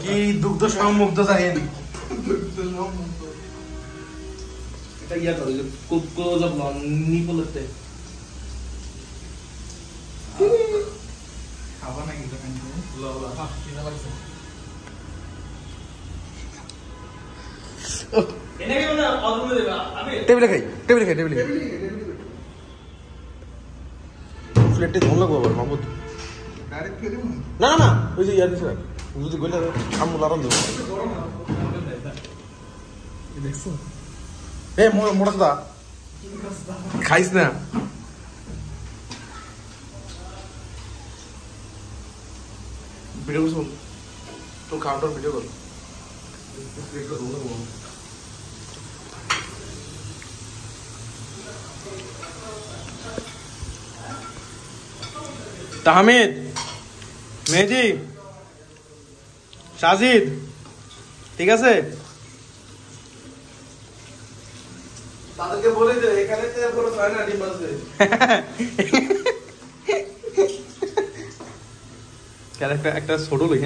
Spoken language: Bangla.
কি দুগ্ধ সম্মুগ্ধ জানেনি এটা ইয়া করে যে ক্লোজ আপ লন নিপলতে খাওয়া নাকি তো কিন্তু ললা হ্যাঁ কিনা লাগছে এনে কি না অর্ডার করে দেবা আমি টেবিলে খাই প্লেটে ধন লাগবে আবার মাহমুদ ডাইরেক্ট খেয়ে দেব না না ওই যে ইয়ার দিছে যদি গইলা আমু লারাম দেব দেখছো এ মোড়া দা খাইস না ভিডিও করছ তো কাউন্টার ভিডিও কর তাহমিদ মেহেদি সাজিদ ঠিক আছে তাদেরকে বলে দে এখানে তো পুরো ছয় না ডিম আছে একটা ছোট